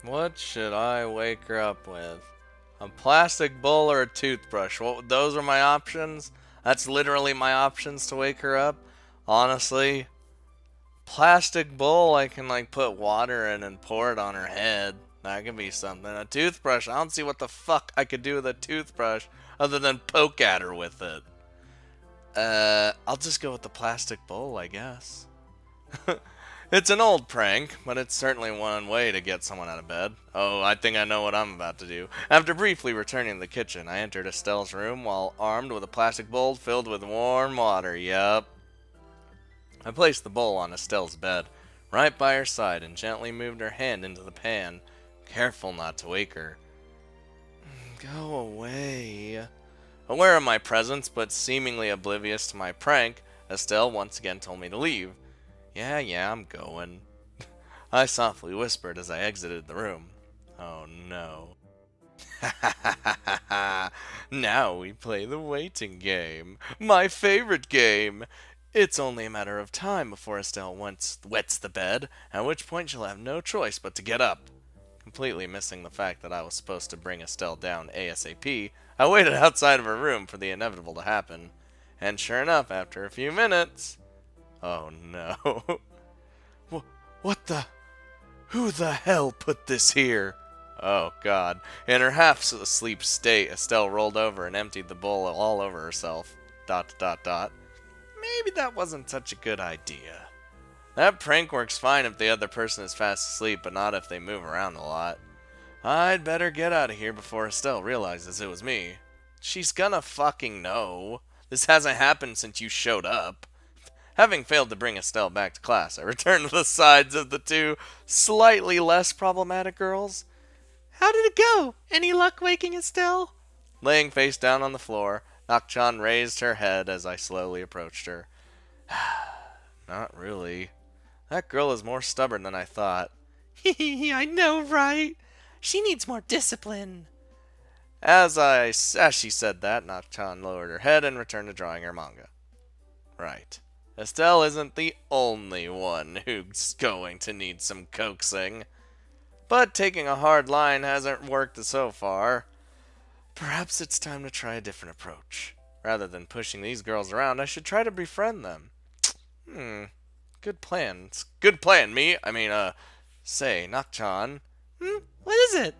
What should I wake her up with? A plastic bowl or a toothbrush? Those are my options? That's literally my options to wake her up? Honestly, plastic bowl I can like put water in and pour it on her head. That could be something. A toothbrush, I don't see what the fuck I could do with a toothbrush other than poke at her with it. I'll just go with the plastic bowl, I guess. It's an old prank, but it's certainly one way to get someone out of bed. Oh, I think I know what I'm about to do. After briefly returning to the kitchen, I entered Estelle's room while armed with a plastic bowl filled with warm water. Yup. I placed the bowl on Estelle's bed, right by her side, and gently moved her hand into the pan, careful not to wake her. Go away. Aware of my presence, but seemingly oblivious to my prank, Estelle once again told me to leave. Yeah, I'm going. I softly whispered as I exited the room. Oh no. Now we play the waiting game. My favorite game. It's only a matter of time before Estelle wets the bed, at which point she'll have no choice but to get up. Completely missing the fact that I was supposed to bring Estelle down ASAP, I waited outside of her room for the inevitable to happen. And sure enough, after a few minutes... Oh no. What the... Who the hell put this here? Oh god. In her half-asleep state, Estelle rolled over and emptied the bowl all over herself. ... Maybe that wasn't such a good idea. That prank works fine if the other person is fast asleep, but not if they move around a lot. I'd better get out of here before Estelle realizes it was me. She's gonna fucking know. This hasn't happened since you showed up. Having failed to bring Estelle back to class, I returned to the sides of the two slightly less problematic girls. How did it go? Any luck waking Estelle? Laying face down on the floor, Nakchan raised her head as I slowly approached her. Not really. That girl is more stubborn than I thought. I know, right? She needs more discipline. As she said that, Nakchan lowered her head and returned to drawing her manga. Right. Estelle isn't the only one who's going to need some coaxing. But taking a hard line hasn't worked so far. Perhaps it's time to try a different approach. Rather than pushing these girls around, I should try to befriend them. Good plan. Good plan, say, Nakchan. What is it?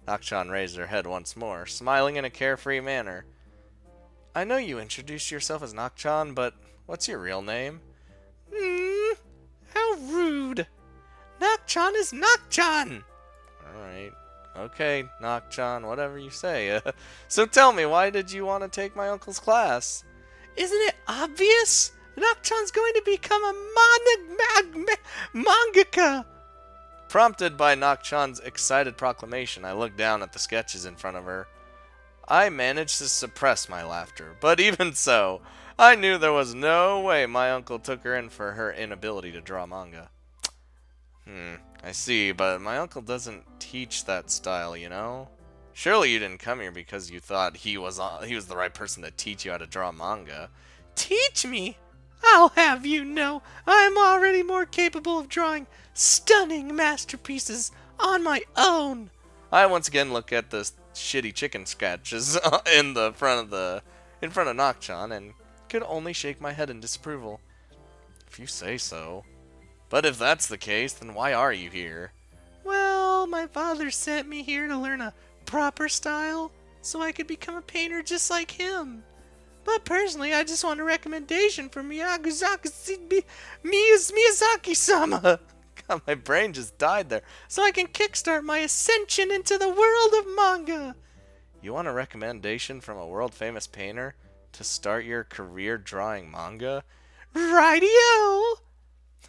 Nakchan raised her head once more, smiling in a carefree manner. I know you introduced yourself as Nakchan, but what's your real name? How rude. Nakchan is Nakchan. Alright. Okay, Nakchan, whatever you say. So tell me, why did you want to take my uncle's class? Isn't it obvious? Nakchan's going to become a mangaka. Prompted by Nakchan's excited proclamation, I looked down at the sketches in front of her. I managed to suppress my laughter, but even so, I knew there was no way my uncle took her in for her inability to draw manga. I see, but my uncle doesn't teach that style, you know? Surely you didn't come here because you thought he was the right person to teach you how to draw manga. Teach me? I'll have you know, I'm already more capable of drawing stunning masterpieces on my own. I once again look at the shitty chicken sketches in front of Nakchan and could only shake my head in disapproval. If you say so. But if that's the case, then why are you here? Well, my father sent me here to learn a proper style so I could become a painter just like him. But personally, I just want a recommendation from Miyazaki-sama. God, my brain just died there. So I can kickstart my ascension into the world of manga. You want a recommendation from a world-famous painter to start your career drawing manga? Rightio!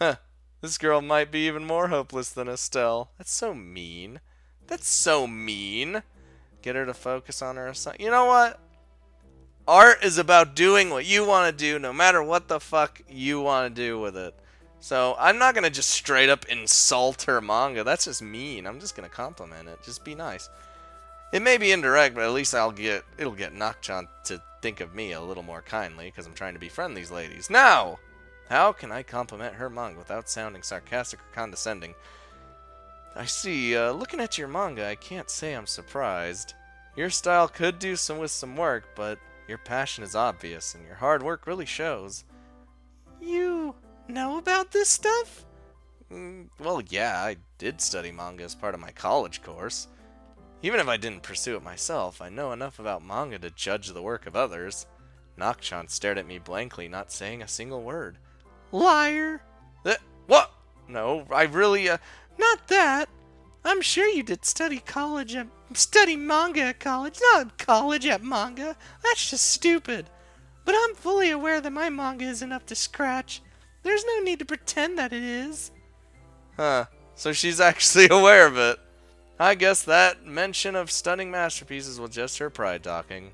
Huh. This girl might be even more hopeless than Estelle. That's so mean. That's so mean. Get her to focus on her assignment. You know what? Art is about doing what you want to do, no matter what the fuck you want to do with it. So, I'm not going to just straight up insult her manga. That's just mean. I'm just going to compliment it. Just be nice. It may be indirect, but at least it'll get Nakchan to think of me a little more kindly, because I'm trying to befriend these ladies. Now! How can I compliment her manga without sounding sarcastic or condescending? I see. Looking at your manga, I can't say I'm surprised. Your style could do with some work, but your passion is obvious, and your hard work really shows. You know about this stuff? Well, yeah, I did study manga as part of my college course. Even if I didn't pursue it myself, I know enough about manga to judge the work of others. Nakchan stared at me blankly, not saying a single word. Liar. What? No, I really, Not that. I'm sure you did study manga at college, not college at manga. That's just stupid. But I'm fully aware that my manga isn't up to scratch. There's no need to pretend that it is. Huh. So she's actually aware of it. I guess that mention of stunning masterpieces was just her pride talking.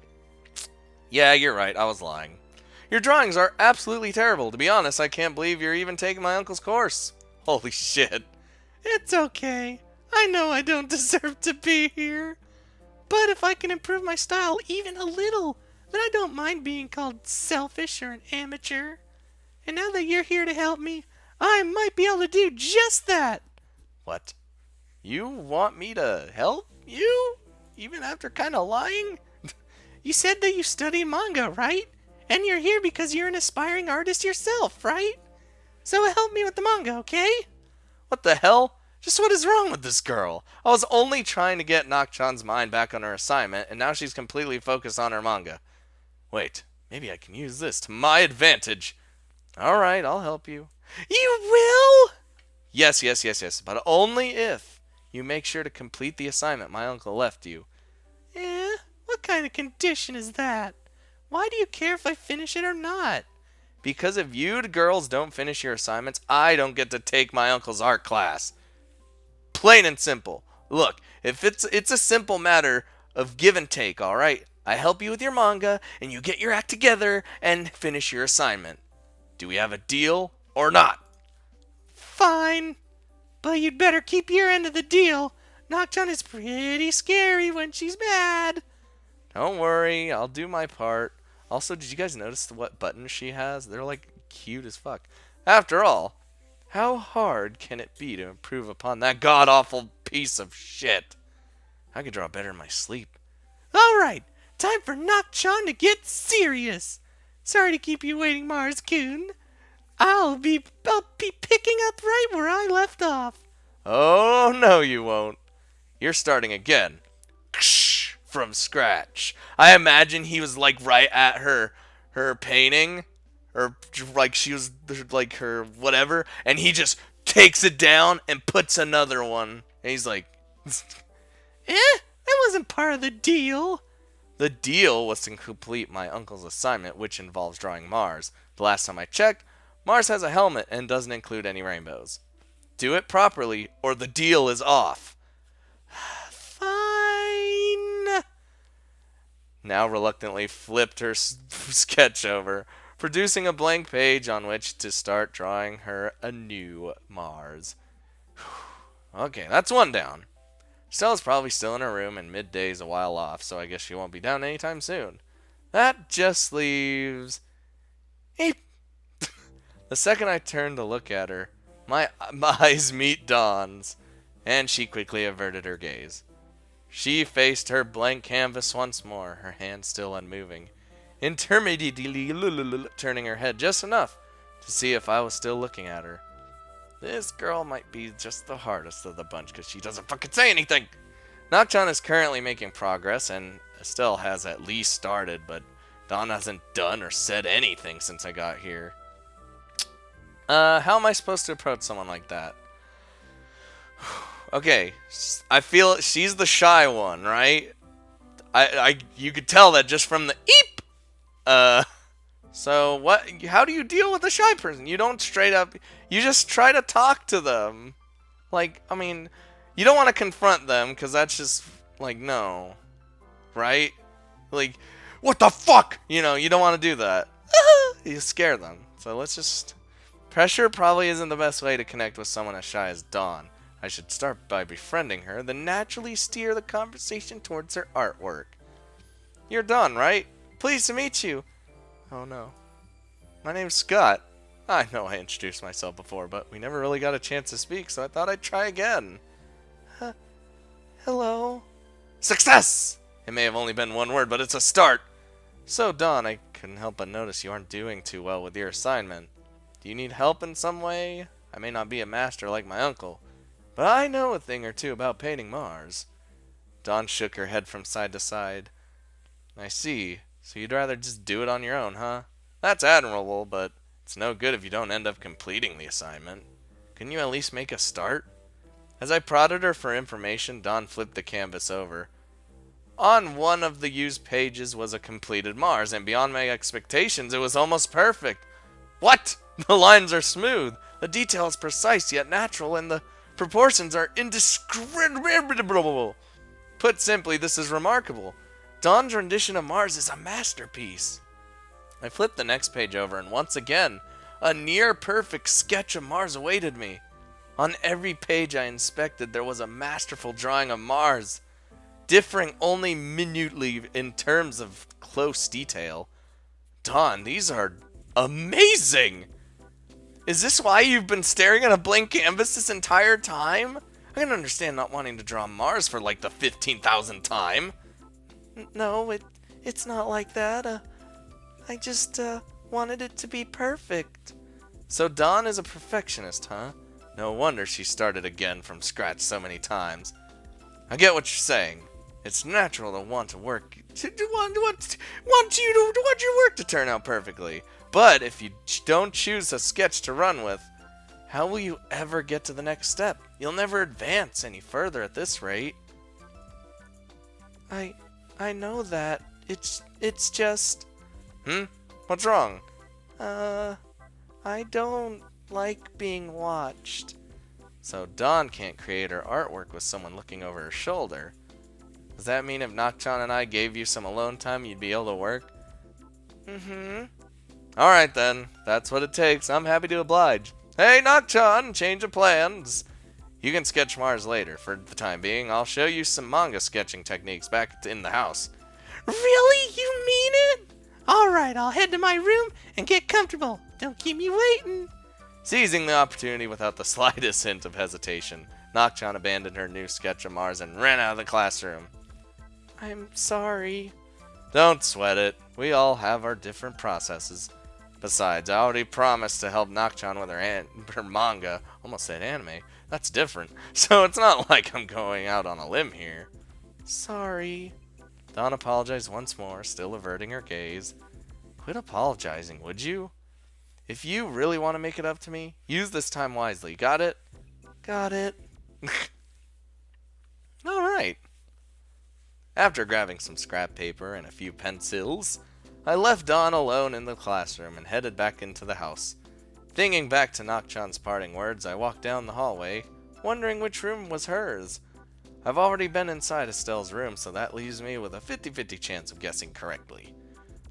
Yeah, you're right. I was lying. Your drawings are absolutely terrible. To be honest, I can't believe you're even taking my uncle's course. Holy shit. It's okay. I know I don't deserve to be here. But if I can improve my style even a little, then I don't mind being called selfish or an amateur. And now that you're here to help me, I might be able to do just that. What? You want me to help you? Even after kind of lying? You said that you study manga, right? And you're here because you're an aspiring artist yourself, right? So help me with the manga, okay? What the hell? Just what is wrong with this girl? I was only trying to get Nakchan's mind back on her assignment, and now she's completely focused on her manga. Wait, maybe I can use this to my advantage. Alright, I'll help you. You will? Yes, but only if you make sure to complete the assignment my uncle left you. What kind of condition is that? Why do you care if I finish it or not? Because if you girls don't finish your assignments, I don't get to take my uncle's art class. Plain and simple. Look, if it's a simple matter of give and take, alright? I help you with your manga, and you get your act together and finish your assignment. Do we have a deal or not? Fine. But you'd better keep your end of the deal. Nakchan is pretty scary when she's mad. Don't worry, I'll do my part. Also, did you guys notice what buttons she has? They're like cute as fuck. After all, how hard can it be to improve upon that god-awful piece of shit? I could draw better in my sleep. Alright, time for Nakchan to get serious. Sorry to keep you waiting, Mars-kun. I'll be picking up right where I left off. Oh, no you won't. You're starting again. From scratch. I imagine he was like right at her painting, or like she was like her whatever, and he just takes it down and puts another one. And he's like, that wasn't part of the deal. The deal was to complete my uncle's assignment, which involves drawing Mars. The last time I checked, Mars has a helmet and doesn't include any rainbows. Do it properly, or the deal is off. Now reluctantly flipped her sketch over, producing a blank page on which to start drawing her a new Mars. Okay, that's one down. Stella's probably still in her room and midday's a while off, so I guess she won't be down anytime soon. That just leaves... Eep. The second I turn to look at her, my eyes meet Dawn's, and she quickly averted her gaze. She faced her blank canvas once more, her hand still unmoving, intermittently turning her head just enough to see if I was still looking at her. This girl might be just the hardest of the bunch because she doesn't fucking say anything. Nakchan is currently making progress, and Estelle has at least started, but Dawn hasn't done or said anything since I got here. How am I supposed to approach someone like that? Okay, I feel she's the shy one, right? You could tell that just from the eep. So what? How do you deal with a shy person? You don't straight up. You just try to talk to them. Like, I mean, you don't want to confront them because that's just like no, right? Like, what the fuck? You know, you don't want to do that. You scare them. So let's just. Pressure probably isn't the best way to connect with someone as shy as Dawn. I should start by befriending her, then naturally steer the conversation towards her artwork. You're Dawn, right? Pleased to meet you. Oh no. My name's Scott. I know I introduced myself before, but we never really got a chance to speak, so I thought I'd try again. Hello? Success! It may have only been one word, but it's a start. So, Dawn, I couldn't help but notice you aren't doing too well with your assignment. Do you need help in some way? I may not be a master like my uncle, but I know a thing or two about painting Mars. Dawn shook her head from side to side. I see. So you'd rather just do it on your own, huh? That's admirable, but it's no good if you don't end up completing the assignment. Can you at least make a start? As I prodded her for information, Dawn flipped the canvas over. On one of the used pages was a completed Mars, and beyond my expectations, it was almost perfect. What? The lines are smooth, the detail is precise yet natural, and the proportions are indescribable. Put simply, this is remarkable. Dawn's rendition of Mars is a masterpiece. I flipped the next page over, and once again, a near-perfect sketch of Mars awaited me. On every page I inspected, there was a masterful drawing of Mars, differing only minutely in terms of close detail. Dawn, these are amazing! Is this why you've been staring at a blank canvas this entire time? I can understand not wanting to draw Mars for like the 15,000th time. No, it's not like that. I just wanted it to be perfect. So Dawn is a perfectionist, huh? No wonder she started again from scratch so many times. I get what you're saying. It's natural to want to work, want your work to turn out perfectly. But if you don't choose a sketch to run with, how will you ever get to the next step? You'll never advance any further at this rate. I know that. It's just... What's wrong? I don't like being watched. So Dawn can't create her artwork with someone looking over her shoulder. Does that mean if Nakchan and I gave you some alone time, you'd be able to work? Alright then, that's what it takes. I'm happy to oblige. Hey Nakchan, change of plans. You can sketch Mars later. For the time being, I'll show you some manga sketching techniques back in the house. Really? You mean it? Alright, I'll head to my room and get comfortable. Don't keep me waiting. Seizing the opportunity without the slightest hint of hesitation, Nakchan abandoned her new sketch of Mars and ran out of the classroom. I'm sorry. Don't sweat it. We all have our different processes. Besides, I already promised to help Nakchan with her manga. Almost said anime. That's different. So it's not like I'm going out on a limb here. Sorry. Dawn apologized once more, still averting her gaze. Quit apologizing, would you? If you really want to make it up to me, use this time wisely. Got it? Got it. Alright. After grabbing some scrap paper and a few pencils, I left Dawn alone in the classroom and headed back into the house. Thinking back to Nakchan's parting words, I walked down the hallway, wondering which room was hers. I've already been inside Estelle's room, so that leaves me with a 50-50 chance of guessing correctly.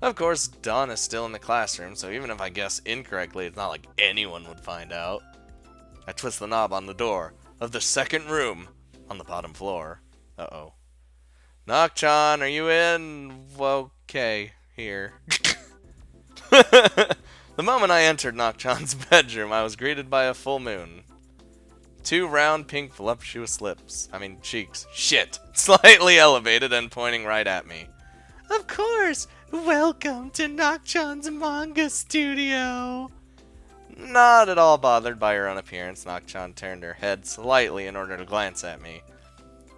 Of course, Dawn is still in the classroom, so even if I guess incorrectly, it's not like anyone would find out. I twist the knob on the door of the second room on the bottom floor. Uh-oh. Nakchan, are you in? Okay, here. The moment I entered Nakchan's bedroom, I was greeted by a full moon. Two round, pink, voluptuous cheeks. Shit! Slightly elevated and pointing right at me. Of course! Welcome to Nakchan's manga studio! Not at all bothered by her own appearance, Nakchan turned her head slightly in order to glance at me.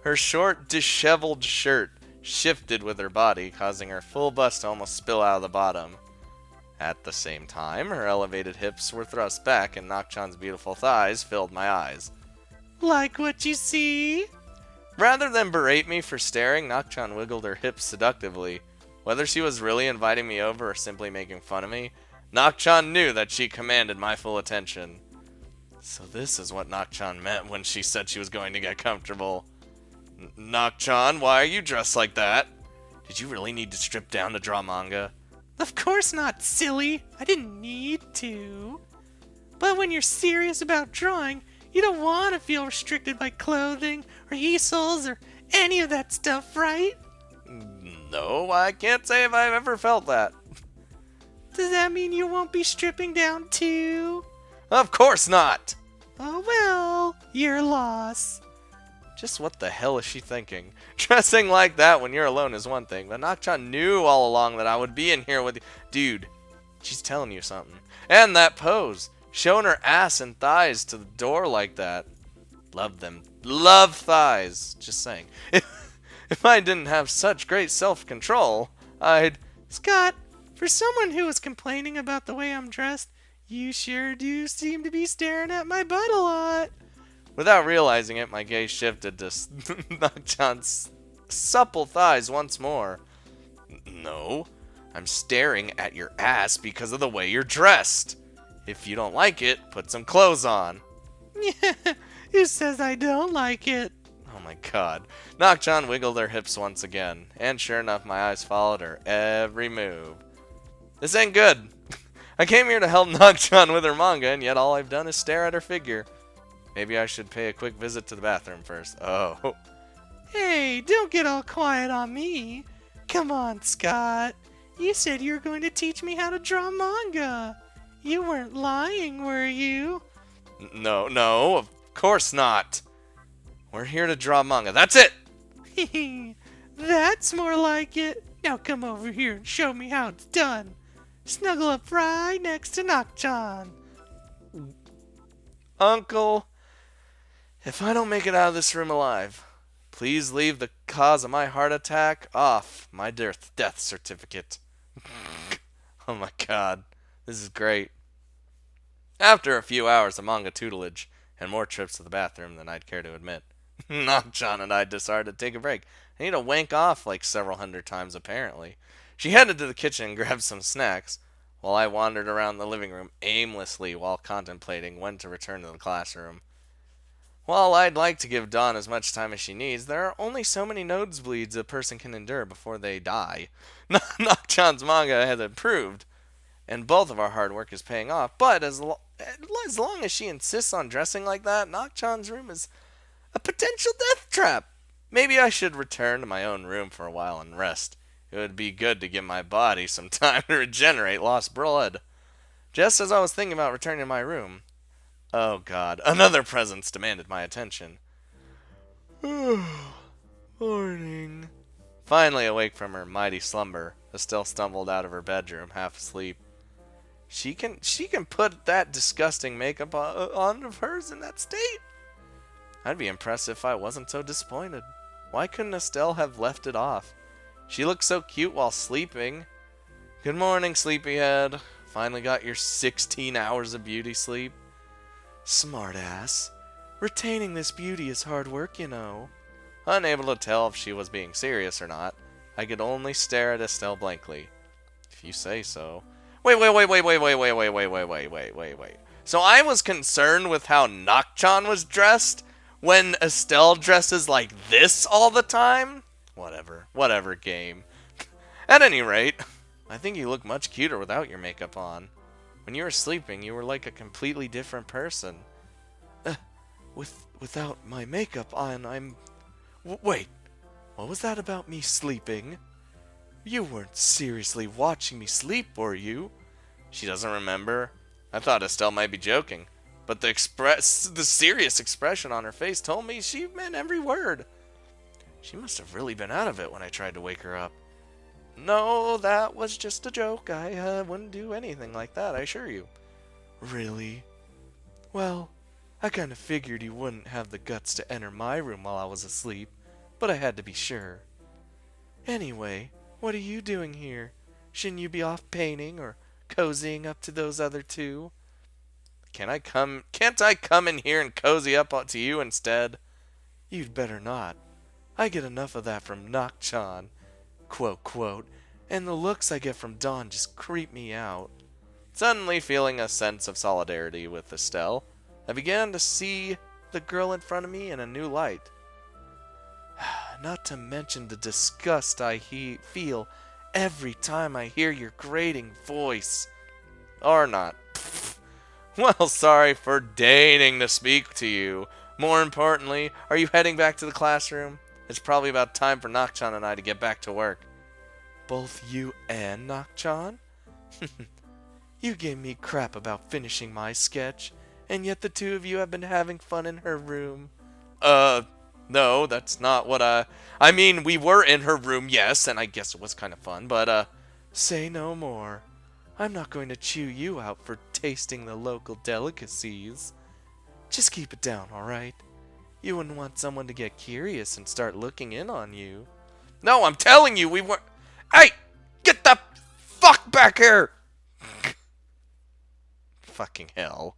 Her short, disheveled shirt shifted with her body, causing her full bust to almost spill out of the bottom. At the same time, her elevated hips were thrust back and Nakchan's beautiful thighs filled my eyes. Like what you see? Rather than berate me for staring, Nakchan wiggled her hips seductively. Whether she was really inviting me over or simply making fun of me, Nakchan knew that she commanded my full attention. So this is what Nakchan meant when she said she was going to get comfortable. Nakchan, why are you dressed like that? Did you really need to strip down to draw manga? Of course not, silly. I didn't need to. But when you're serious about drawing, you don't want to feel restricted by clothing or easels or any of that stuff, right? No, I can't say if I've ever felt that. Does that mean you won't be stripping down too? Of course not! Oh well, your loss. Just what the hell is she thinking? Dressing like that when you're alone is one thing, but Nakchan knew all along that I would be in here with you. Dude, she's telling you something. And that pose. Showing her ass and thighs to the door like that. Love them. Love thighs. Just saying. If I didn't have such great self-control, I'd... Scott, for someone who was complaining about the way I'm dressed, you sure do seem to be staring at my butt a lot. Without realizing it, my gaze shifted to Nakchan's supple thighs once more. No, I'm staring at your ass because of the way you're dressed. If you don't like it, put some clothes on. Yeah, who says I don't like it? Oh my god. Nakchan wiggled her hips once again, and sure enough, my eyes followed her every move. This ain't good. I came here to help Nakchan with her manga, and yet all I've done is stare at her figure. Maybe I should pay a quick visit to the bathroom first. Oh. Hey, don't get all quiet on me. Come on, Scott. You said you were going to teach me how to draw manga. You weren't lying, were you? No, of course not. We're here to draw manga. That's it! That's more like it. Now come over here and show me how it's done. Snuggle up right next to Nakchan. Uncle, if I don't make it out of this room alive, please leave the cause of my heart attack off my death certificate. Oh my god, this is great. After a few hours of manga tutelage and more trips to the bathroom than I'd care to admit, Nakchan and I decided to take a break. I need to wank off like several hundred times apparently. She headed to the kitchen and grabbed some snacks, while I wandered around the living room aimlessly while contemplating when to return to the classroom. While I'd like to give Dawn as much time as she needs, there are only so many nosebleeds a person can endure before they die. Nakchan's manga has improved, and both of our hard work is paying off, but as long as she insists on dressing like that, Nakchan's room is a potential death trap. Maybe I should return to my own room for a while and rest. It would be good to give my body some time to regenerate lost blood. Just as I was thinking about returning to my room, oh god, another presence demanded my attention. Morning. Finally awake from her mighty slumber, Estelle stumbled out of her bedroom, half asleep. She can put that disgusting makeup on of hers in that state? I'd be impressed if I wasn't so disappointed. Why couldn't Estelle have left it off? She looked so cute while sleeping. Good morning, sleepyhead. Finally got your 16 hours of beauty sleep. Smartass. Retaining this beauty is hard work, you know. Unable to tell if she was being serious or not, I could only stare at Estelle blankly. If you say so. Wait. So I was concerned with how Nakchan was dressed when Estelle dresses like this all the time? Whatever, game. At any rate, I think you look much cuter without your makeup on. When you were sleeping, you were like a completely different person. Without my makeup on, wait, what was that about me sleeping? You weren't seriously watching me sleep, were you? She doesn't remember. I thought Estelle might be joking, but the serious expression on her face told me she meant every word. She must have really been out of it when I tried to wake her up. No, that was just a joke. I wouldn't do anything like that, I assure you. Really? Well, I kind of figured you wouldn't have the guts to enter my room while I was asleep, but I had to be sure. Anyway, what are you doing here? Shouldn't you be off painting or cozying up to those other two? Can't I come in here and cozy up to you instead? You'd better not. I get enough of that from Nakchan, quote, and the looks I get from Dawn just creep me out. Suddenly feeling a sense of solidarity with Estelle, I began to see the girl in front of me in a new light. Not to mention the disgust I feel every time I hear your grating voice. Or not. Well, sorry for deigning to speak to you. More importantly, are you heading back to the classroom? It's probably about time for Nakchan and I to get back to work. Both you and Nakchan? You gave me crap about finishing my sketch, and yet the two of you have been having fun in her room. No, that's not what I mean, we were in her room, yes, and I guess it was kind of fun, but Say no more. I'm not going to chew you out for tasting the local delicacies. Just keep it down, alright? You wouldn't want someone to get curious and start looking in on you. No, I'm telling you, we weren't. Hey! Get the fuck back here! Fucking hell.